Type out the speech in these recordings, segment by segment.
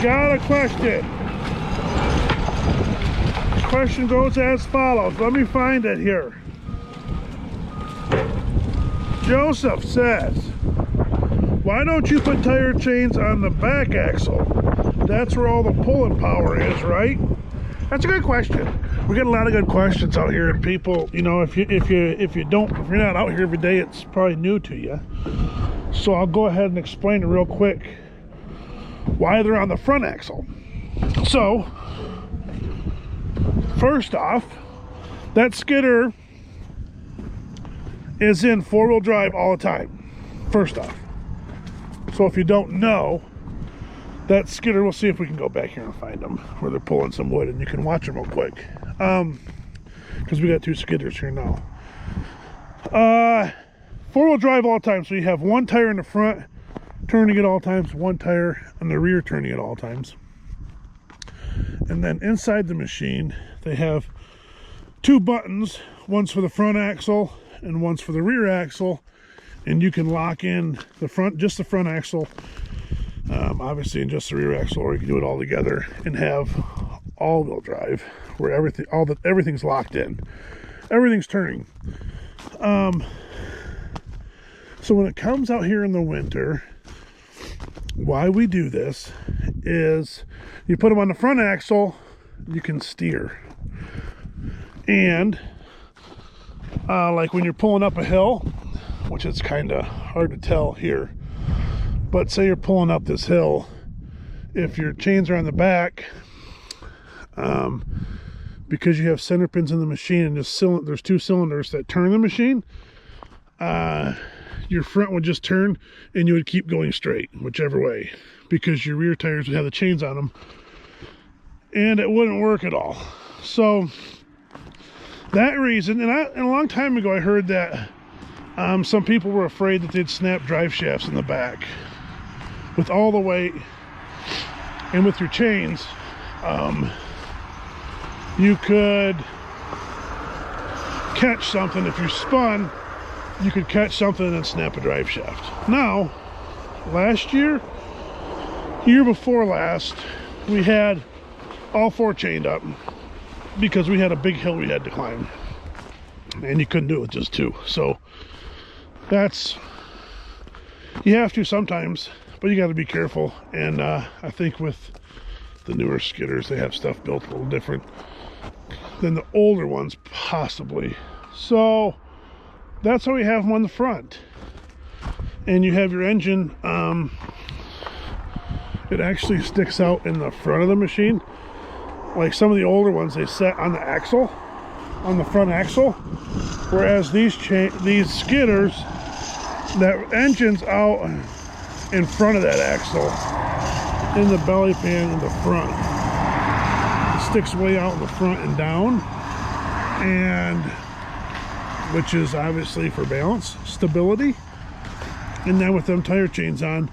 got a question. The question goes as follows. Let me find it here. Joseph says, why don't you put tire chains on the back axle? That's where all the pulling power is, right? That's a good question. We get a lot of good questions out here, and people, you know, if you're not out here every day, it's probably new to you. So I'll go ahead and explain it real quick why they're on the front axle. So first off, that skidder is in four-wheel drive all the time, first off. So if you don't know, that skidder, we'll see if we can go back here and find them where they're pulling some wood, and you can watch them real quick. Because we got two skidders here now. Four-wheel drive all the time, so you have one tire in the front turning at all times, one tire on the rear turning at all times. And then inside the machine, they have two buttons. One's for the front axle and one's for the rear axle, and you can lock in the front, just the front axle, obviously, and just the rear axle, or you can do it all together and have all-wheel drive where everything's locked in, everything's turning. So when it comes out here in the winter, why we do this is you put them on the front axle, you can steer. And like when you're pulling up a hill, which is kind of hard to tell here, but say you're pulling up this hill, if your chains are on the back, because you have center pins in the machine and there's two cylinders that turn the machine, your front would just turn and you would keep going straight whichever way, because your rear tires would have the chains on them and it wouldn't work at all. So that reason, and a long time ago I heard that some people were afraid that they'd snap drive shafts in the back. With all the weight and with your chains, you could catch something. If you spun, you could catch something and then snap a drive shaft. Now, last year before last, we had all four chained up because we had a big hill we had to climb, and you couldn't do it with just two. So that's, you have to sometimes, but you got to be careful. And I think with the newer skidders, they have stuff built a little different than the older ones, possibly. So that's how we have them on the front. And you have your engine, it actually sticks out in the front of the machine. Like some of the older ones, they set on the axle, on the front axle, whereas these skidders, that engine's out in front of that axle, in the belly pan in the front. It sticks way out in the front and down, and which is obviously for balance, stability. And then with them tire chains on,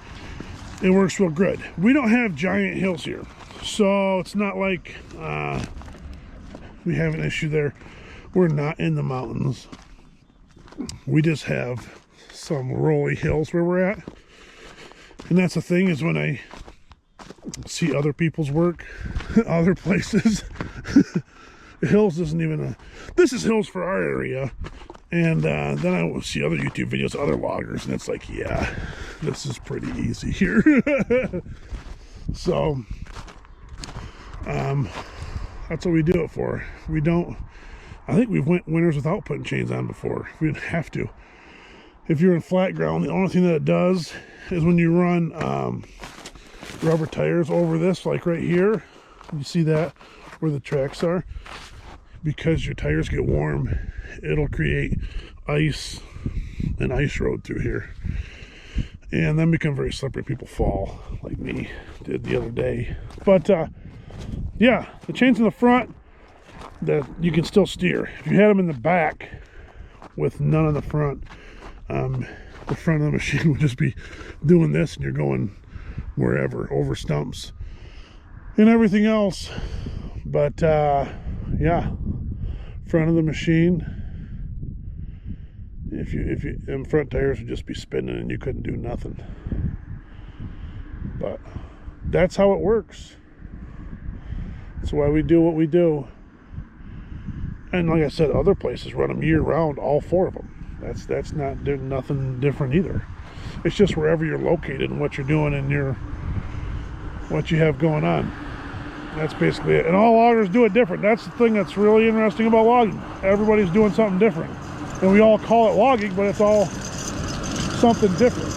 it works real good. We don't have giant hills here, so it's not like we have an issue there. We're not in the mountains. We just have some rolly hills where we're at. And that's the thing, is when I see other people's work other places, hills isn't even this is hills for our area. And then I will see other YouTube videos, other loggers, and it's like, yeah, this is pretty easy here. So that's what we do it for. We don't, I think we've went winters without putting chains on before. We didn't have to. If you're in flat ground, the only thing that it does is when you run rubber tires over this, like right here, you see that where the tracks are, because your tires get warm, it'll create ice, an ice road through here, and then become very slippery. People fall, like me did the other day. But yeah, the chains in the front, that you can still steer. If you had them in the back with none on the front, the front of the machine would just be doing this, and you're going wherever, over stumps and everything else. But yeah, front of the machine, if you front tires would just be spinning and you couldn't do nothing. But that's how it works. That's why we do what we do. And like I said, other places run them year round, all 4 of them. That's not nothing different either. It's just wherever you're located and what you're doing and what you have going on. That's basically it. And all loggers do it different. That's the thing that's really interesting about logging. Everybody's doing something different. And we all call it logging, but it's all something different.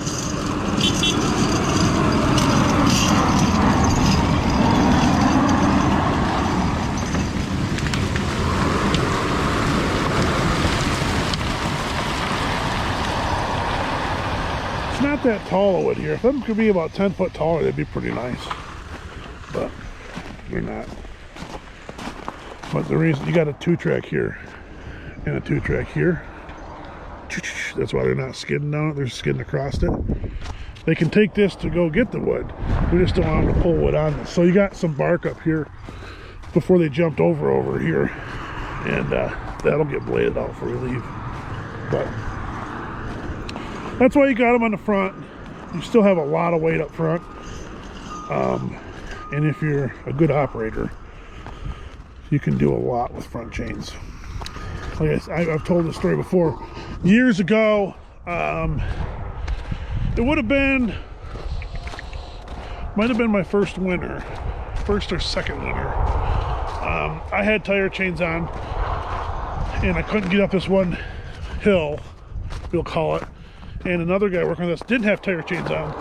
It's not that tall of wood here. If them could be about 10 foot taller, they'd be pretty nice. But they're not. But the reason, you got a 2-track here and a 2-track here. That's why they're not skidding down it, they're skidding across it. They can take this to go get the wood. We just don't want them to pull wood on this. So you got some bark up here before they jumped over here. And that'll get bladed out for relief. But that's why you got them on the front. You still have a lot of weight up front. And if you're a good operator, you can do a lot with front chains. Like I've told this story before. Years ago, it would have been, might have been my first winter, first or second winter. I had tire chains on, and I couldn't get up this one hill, we'll call it. And another guy working with us didn't have tire chains on,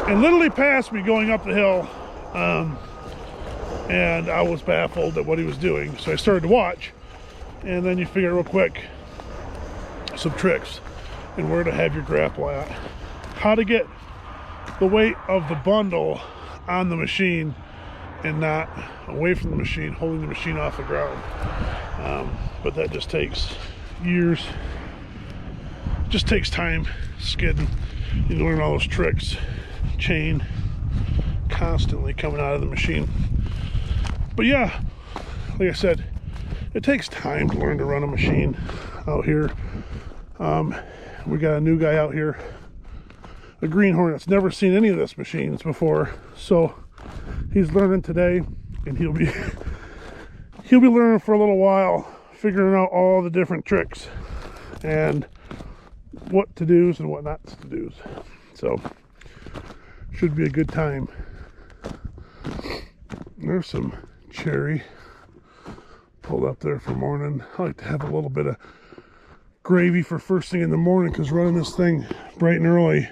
and literally passed me going up the hill. And I was baffled at what he was doing, so I started to watch. And then you figure real quick some tricks and where to have your grapple at, how to get the weight of the bundle on the machine and not away from the machine, holding the machine off the ground. But that just takes years, just takes time skidding. You learn all those tricks, chain constantly coming out of the machine. But yeah, like I said, it takes time to learn to run a machine out here. We got a new guy out here, a greenhorn that's never seen any of this machines before, so he's learning today, and he'll be learning for a little while, figuring out all the different tricks and what to do's and what not to do's. So should be a good time. There's some cherry pulled up there for morning. I like to have a little bit of gravy for first thing in the morning, because running this thing bright and early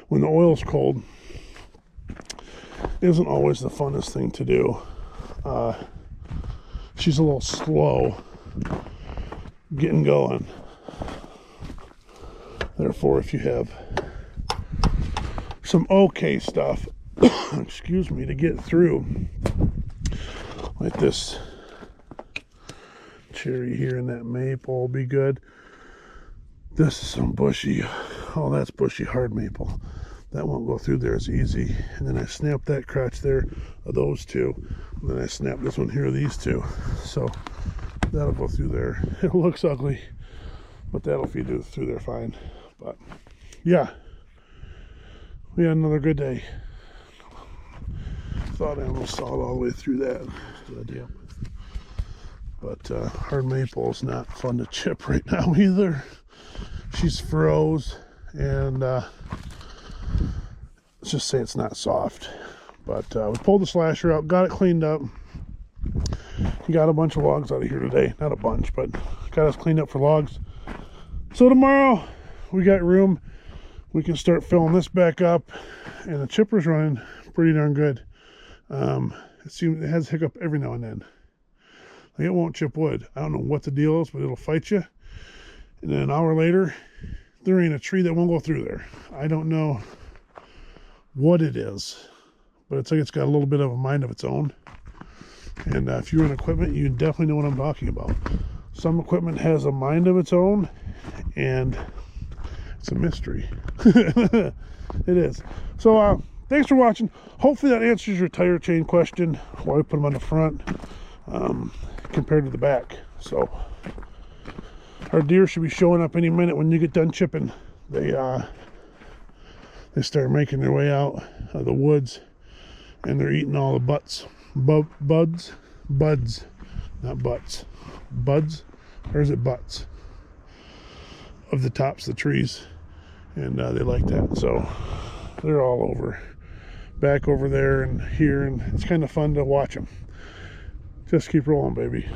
when the oil's cold isn't always the funnest thing to do. She's a little slow getting going. Therefore, if you have some okay stuff, excuse me, to get through, like this cherry here and that maple will be good. This is some bushy, oh, that's bushy hard maple. That won't go through there as easy. And then I snap that crotch there of those two. And then I snap this one here of these two. So that'll go through there. It looks ugly, but that'll feed through there fine. But yeah, we had another good day. Thought I almost saw it all the way through that. But hard maple is not fun to chip right now either. She's froze, and let's just say it's not soft. But we pulled the slasher out, got it cleaned up. Got a bunch of logs out of here today. Not a bunch, but got us cleaned up for logs. So tomorrow we got room. We can start filling this back up, and the chipper's running pretty darn good. It has hiccup every now and then. Like, it won't chip wood. I don't know what the deal is, but it'll fight you. And then an hour later, there ain't a tree that won't go through there. I don't know what it is, but it's like it's got a little bit of a mind of its own. And if you run equipment, you definitely know what I'm talking about. Some equipment has a mind of its own, and it's a mystery. It is. So thanks for watching. Hopefully that answers your tire chain question, why we put them on the front compared to the back. So our deer should be showing up any minute when you get done chipping. They start making their way out of the woods and they're eating all the buds, not butts, buds, or is it butts, of the tops of the trees, and they like that. So they're all over, back over there and here, and it's kind of fun to watch them. Just keep rolling, baby.